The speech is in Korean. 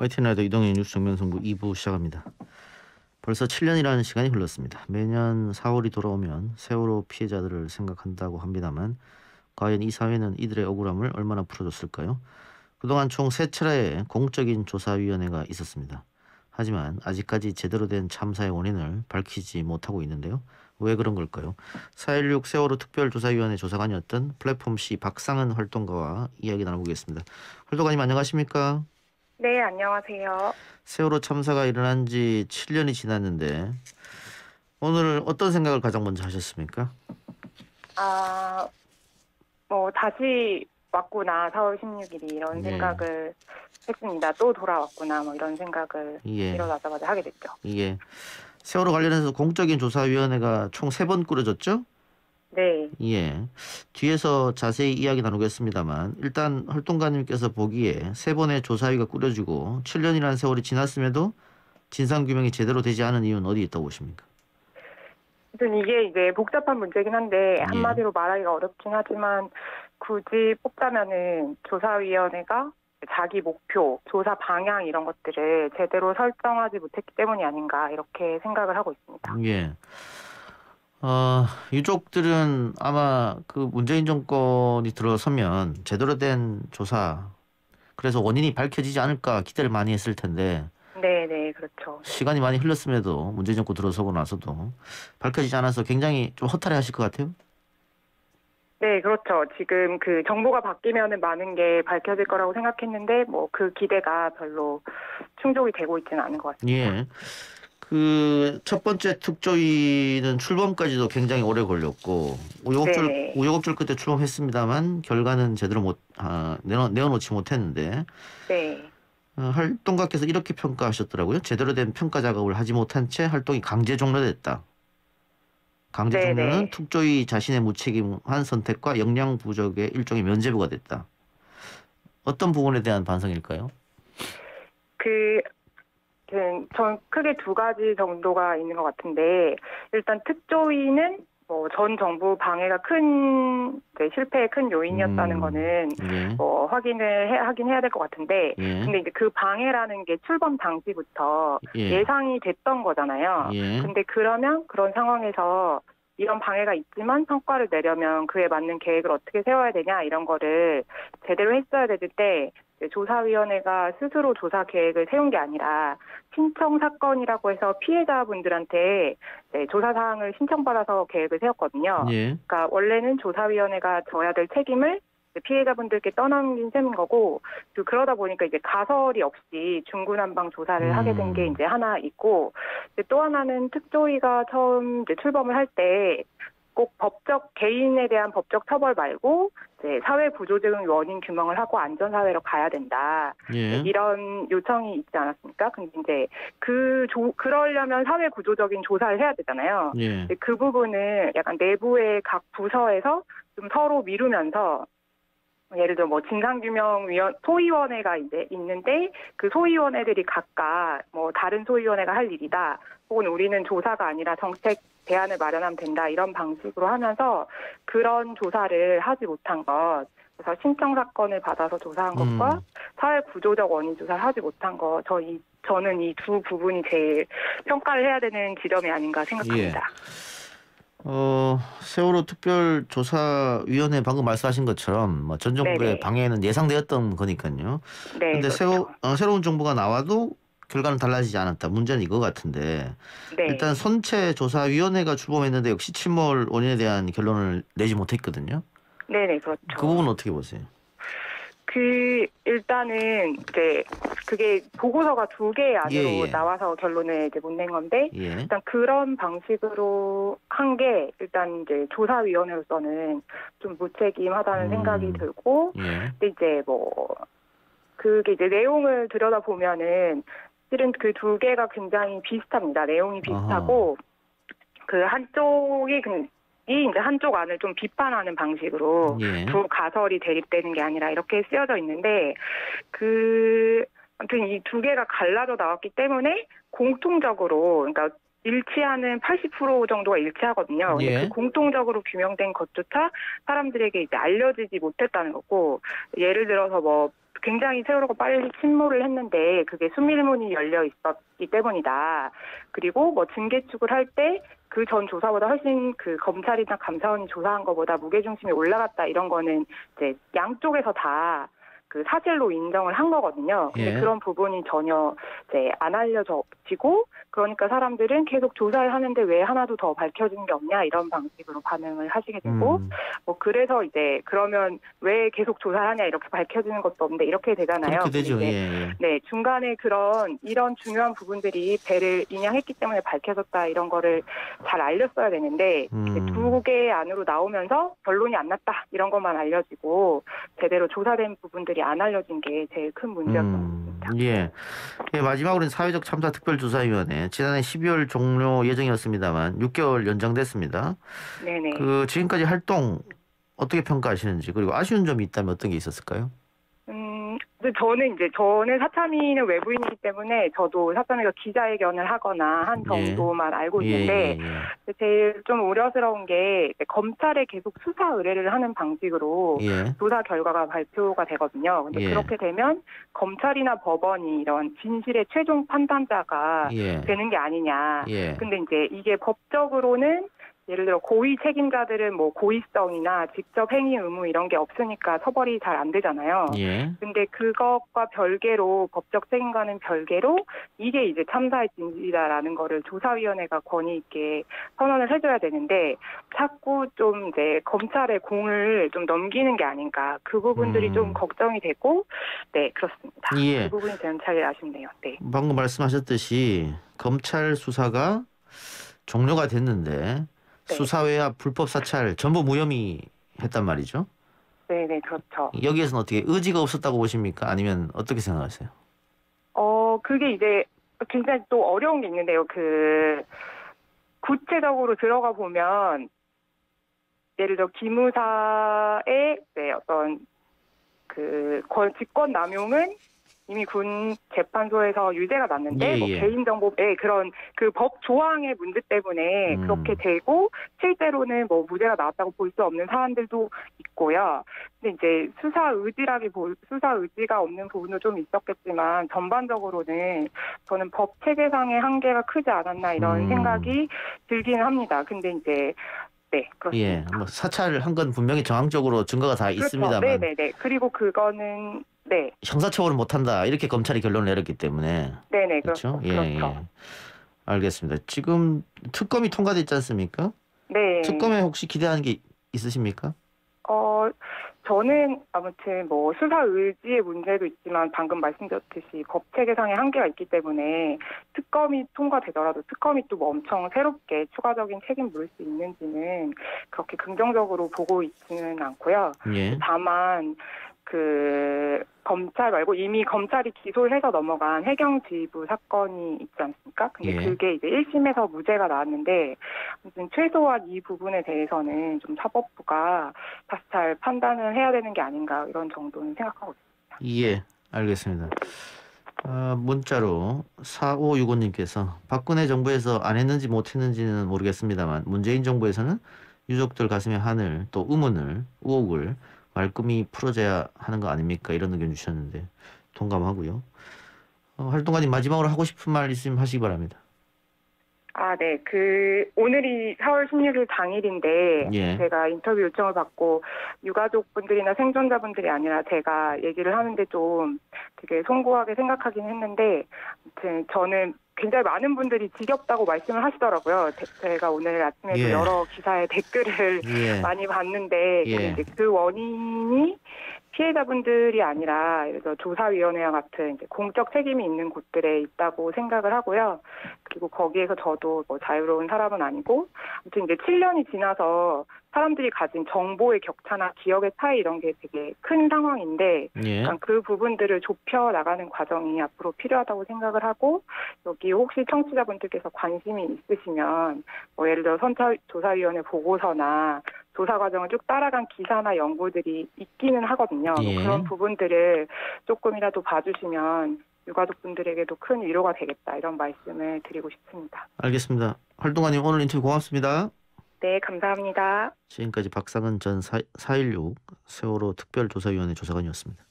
화이팅 라이더 이동현 뉴스 정면승부 2부 시작합니다. 벌써 7년이라는 시간이 흘렀습니다. 매년 4월이 돌아오면 세월호 피해자들을 생각한다고 합니다만 과연 이 사회는 이들의 억울함을 얼마나 풀어줬을까요? 그동안 총 3차례의 공적인 조사위원회가 있었습니다. 하지만 아직까지 제대로 된 참사의 원인을 밝히지 못하고 있는데요. 왜 그런 걸까요? 4.16 세월호 특별조사위원회 조사관이었던 플랫폼 C 박상은 활동가와 이야기 나눠보겠습니다. 활동가님 안녕하십니까? 네, 안녕하세요. 세월호 참사가 일어난 지 7년이 지났는데 오늘 어떤 생각을 가장 먼저 하셨습니까? 아, 다시 왔구나, 4월 16일이 이런 예, 생각을 했습니다. 또 돌아왔구나, 이런 생각을 예, 일어나자마자 하게 됐죠. 예. 세월호 관련해서 공적인 조사위원회가 총 3번 꾸려졌죠? 네, 예. 뒤에서 자세히 이야기 나누겠습니다만 일단 활동가님께서 보기에 3번의 조사위가 꾸려지고 7년이라는 세월이 지났음에도 진상규명이 제대로 되지 않은 이유는 어디 있다고 보십니까? 아무튼 이게 이제 복잡한 문제긴 한데 예, 한마디로 말하기가 어렵긴 하지만 굳이 뽑자면은 조사위원회가 자기 목표, 조사 방향 이런 것들을 제대로 설정하지 못했기 때문이 아닌가 이렇게 생각을 하고 있습니다. 예. 유족들은 아마 그 문재인 정권이 들어서면 제대로 된 조사, 그래서 원인이 밝혀지지 않을까 기대를 많이 했을 텐데 네, 네, 그렇죠. 시간이 많이 흘렀음에도 문재인 정권 들어서고 나서도 밝혀지지 않아서 굉장히 좀 허탈해 하실 것 같아요. 네, 그렇죠. 지금 그 정보가 바뀌면은 많은 게 밝혀질 거라고 생각했는데, 그 기대가 별로 충족이 되고 있지는 않은 것 같습니다. 예. 그 첫 번째 특조위는 출범까지도 굉장히 오래 걸렸고 네네. 우여곡절 끝에 출범했습니다만 결과는 제대로 내어놓지 못했는데 네. 활동가께서 이렇게 평가하셨더라고요. 제대로 된 평가 작업을 하지 못한 채 활동이 강제 종료됐다. 강제 종료는 네네. 특조위 자신의 무책임한 선택과 역량 부족의 일종의 면죄부가 됐다. 어떤 부분에 대한 반성일까요? 그, 전 크게 두 가지 정도가 있는 것 같은데, 일단 특조위는 전 정부 방해가 이제 실패의 큰 요인이었다는 거는 예, 하긴 해야 될 것 같은데, 예, 근데 이제 그 방해라는 게 출범 당시부터 예, 예상이 됐던 거잖아요. 예, 근데 그러면 그런 상황에서 이런 방해가 있지만 성과를 내려면 그에 맞는 계획을 어떻게 세워야 되냐 이런 거를 제대로 했어야 되는데 이제 조사위원회가 스스로 조사 계획을 세운 게 아니라 신청 사건이라고 해서 피해자분들한테 조사 사항을 신청받아서 계획을 세웠거든요. 예, 그러니까 원래는 조사위원회가 져야 될 책임을 피해자분들께 떠넘긴 셈인 거고, 그러다 보니까 이제 가설이 없이 중구난방 조사를 하게 된 게 음, 이제 하나 있고, 이제 또 하나는 특조위가 처음 이제 출범을 할 때 꼭 개인에 대한 법적 처벌 말고 이제 사회 구조적인 원인 규명을 하고 안전사회로 가야 된다. 예, 이런 요청이 있지 않았습니까? 근데 이제 그러려면 사회 구조적인 조사를 해야 되잖아요. 예, 근데 그 부분을 약간 내부의 각 부서에서 좀 서로 미루면서 예를 들어 진상규명위원 소위원회가 이제 있는데 그 소위원회들이 각각 다른 소위원회가 할 일이다. 혹은 우리는 조사가 아니라 정책 대안을 마련하면 된다. 이런 방식으로 하면서 그런 조사를 하지 못한 것. 그래서 신청 사건을 받아서 조사한 것과 음, 사회 구조적 원인 조사를 하지 못한 것. 저는 이 두 부분이 제일 평가를 해야 되는 지점이 아닌가 예. 생각합니다. 세월호 특별조사위원회 방금 말씀하신 것처럼 뭐전 정부의 네네. 방해는 예상되었던 거니까요. 네, 근데 그렇죠. 새로운 정부가 나와도 결과는 달라지지 않았다. 문제는 이거 같은데 일단 네. 선체조사위원회가 출범했는데 역시 침몰 원인에 대한 결론을 내지 못했거든요. 네네, 그 그렇죠. 부분은 어떻게 보세요? 일단은, 이제, 그게 보고서가 두 개 예, 안으로 예, 나와서 결론을 이제 못 낸 건데, 예, 일단 그런 방식으로 한 게, 일단 이제 조사위원회로서는 좀 무책임하다는 생각이 음, 들고, 예, 근데 이제 그게 이제 내용을 들여다보면은, 실은 그 두 개가 굉장히 비슷합니다. 내용이 어허, 비슷하고, 그 이 이제 한쪽 안을 좀 비판하는 방식으로 예, 두 가설이 대립되는 게 아니라 이렇게 쓰여져 있는데 아무튼 이 두 개가 갈라져 나왔기 때문에 공통적으로 그러니까 일치하는 80% 정도가 일치하거든요. 근데 그 예, 공통적으로 규명된 것조차 사람들에게 이제 알려지지 못했다는 거고 예를 들어서 굉장히 세월호가 빨리 침몰을 했는데 그게 수밀문이 열려 있었기 때문이다. 그리고 뭐 증개축을 할 때 그 전 조사보다 훨씬 그 검찰이나 감사원이 조사한 것보다 무게중심이 올라갔다 이런 거는 이제 양쪽에서 다 그 사실로 인정을 한 거거든요. 근데 예. 그런 부분이 전혀 이제 안 알려지고 그러니까 사람들은 계속 조사를 하는데 왜 하나도 더 밝혀진 게 없냐 이런 방식으로 반응을 하시게 되고 뭐 그래서 이제 그러면 왜 계속 조사하냐 이렇게 밝혀지는 것도 없는데 이렇게 되잖아요. 그렇게 되죠. 근데 예. 네, 중간에 이런 중요한 부분들이 배를 인양했기 때문에 밝혀졌다 이런 거를 잘 알렸어야 되는데 두 개 안으로 나오면서 결론이 안 났다 이런 것만 알려지고 제대로 조사된 부분들이 안 알려진 게 제일 큰 문제였던 것 같습니다. 예. 예, 마지막으로는 사회적 참사 특별조사위원회 지난해 12월 종료 예정이었습니다만 6개월 연장됐습니다. 네네. 그 지금까지 활동 어떻게 평가하시는지 그리고 아쉬운 점이 있다면 어떤 게 있었을까요? 근데 저는 사참위는 외부인이기 때문에 저도 사참위가 기자회견을 하거나 한 정도만 알고 있는데 제일 좀 우려스러운 게 검찰에 계속 수사 의뢰를 하는 방식으로 조사 결과가 발표가 되거든요. 근데 그렇게 되면 검찰이나 법원이 이런 진실의 최종 판단자가 되는 게 아니냐. 근데 이제 이게 법적으로는 예를 들어 고의 책임자들은 뭐 고의성이나 직접 행위 의무 이런 게 없으니까 처벌이 잘 안 되잖아요. 근데 그것과 별개로 법적 책임과는 별개로 이게 이제 참사의 진실이다라는 거를 조사위원회가 권위 있게 선언을 해줘야 되는데 자꾸 좀 이제 검찰의 공을 좀 넘기는 게 아닌가 그 부분들이 좀 걱정이 되고 네 그렇습니다. 그 부분이 저는 잘 아쉽네요. 네. 방금 말씀하셨듯이 검찰 수사가 종료가 됐는데 수사외와 불법 사찰 전부 무혐의 했단 말이죠. 네네 그렇죠. 여기에서는 어떻게 의지가 없었다고 보십니까? 아니면 어떻게 생각하세요? 그게 이제 굉장히 또 어려운 게 있는데요. 그 구체적으로 들어가 보면 예를 들어 기무사의 어떤 그 직권 남용은 이미 군 재판소에서 유죄가 났는데 뭐 개인정보의 그런 그 법 조항의 문제 때문에 그렇게 되고 실제로는 뭐 무죄가 나왔다고 볼 수 없는 사안들도 있고요. 근데 이제 수사 의지가 없는 부분도 좀 있었겠지만 전반적으로는 저는 법 체계상의 한계가 크지 않았나 이런 생각이 들기는 합니다. 근데 이제 네, 그렇습니다. 뭐 사찰을 한 건 분명히 정황적으로 증거가 다 있습니다만. 네네네. 그리고 그거는 형사처벌은 못한다 이렇게 검찰이 결론을 내렸기 때문에. 네네 그렇죠. 그렇죠. 알겠습니다. 지금 특검이 통과됐지 않습니까? 네. 특검에 혹시 기대하는 게 있으십니까? 저는 아무튼 뭐 수사 의지의 문제도 있지만 방금 말씀드렸듯이 법 체계상의 한계가 있기 때문에 특검이 통과되더라도 특검이 또 뭐 엄청 새롭게 추가적인 책임 물을 수 있는지는 그렇게 긍정적으로 보고 있지는 않고요. 다만 그 검찰 말고 이미 검찰이 기소를 해서 넘어간 해경지휘부 사건이 있지 않습니까? 근데 그게 이제 1심에서 무죄가 나왔는데 아무튼 최소한 이 부분에 대해서는 좀 사법부가 다시 잘 판단을 해야 되는 게 아닌가 이런 정도는 생각하고 있습니다. 알겠습니다. 문자로 4565님께서 박근혜 정부에서 안 했는지 못했는지는 모르겠습니다만 문재인 정부에서는 유족들 가슴에 한을 또 의혹을 말끔히 풀어져야 하는 거 아닙니까? 이런 의견 주셨는데 동감하고요. 활동가님 마지막으로 하고 싶은 말 있으면 하시기 바랍니다. 네. 오늘이 4월 16일 당일인데 제가 인터뷰 요청을 받고 유가족분들이나 생존자분들이 아니라 제가 얘기를 하는데 좀 되게 송구하게 생각하긴 했는데 아무튼 저는 굉장히 많은 분들이 지겹다고 말씀을 하시더라고요. 제가 오늘 아침에도 여러 기사에 댓글을 많이 봤는데 이제 그 원인이 피해자분들이 아니라 예를 들어 조사위원회와 같은 이제 공적 책임이 있는 곳들에 있다고 생각을 하고요. 그리고 거기에서 저도 뭐 자유로운 사람은 아니고 아무튼 이제 7년이 지나서 사람들이 가진 정보의 격차나 기억의 차이 이런 게 되게 큰 상황인데 그 부분들을 좁혀 나가는 과정이 앞으로 필요하다고 생각을 하고 여기 혹시 청취자분들께서 관심이 있으시면 뭐 예를 들어 선처조사위원회 보고서나 조사 과정을 쭉 따라간 기사나 연구들이 있기는 하거든요. 그런 부분들을 조금이라도 봐주시면 유가족분들에게도 큰 위로가 되겠다 이런 말씀을 드리고 싶습니다. 알겠습니다. 활동가님 오늘 인터뷰 고맙습니다. 네, 감사합니다. 지금까지 박상은 전 4.16 세월호 특별조사위원회 조사관이었습니다.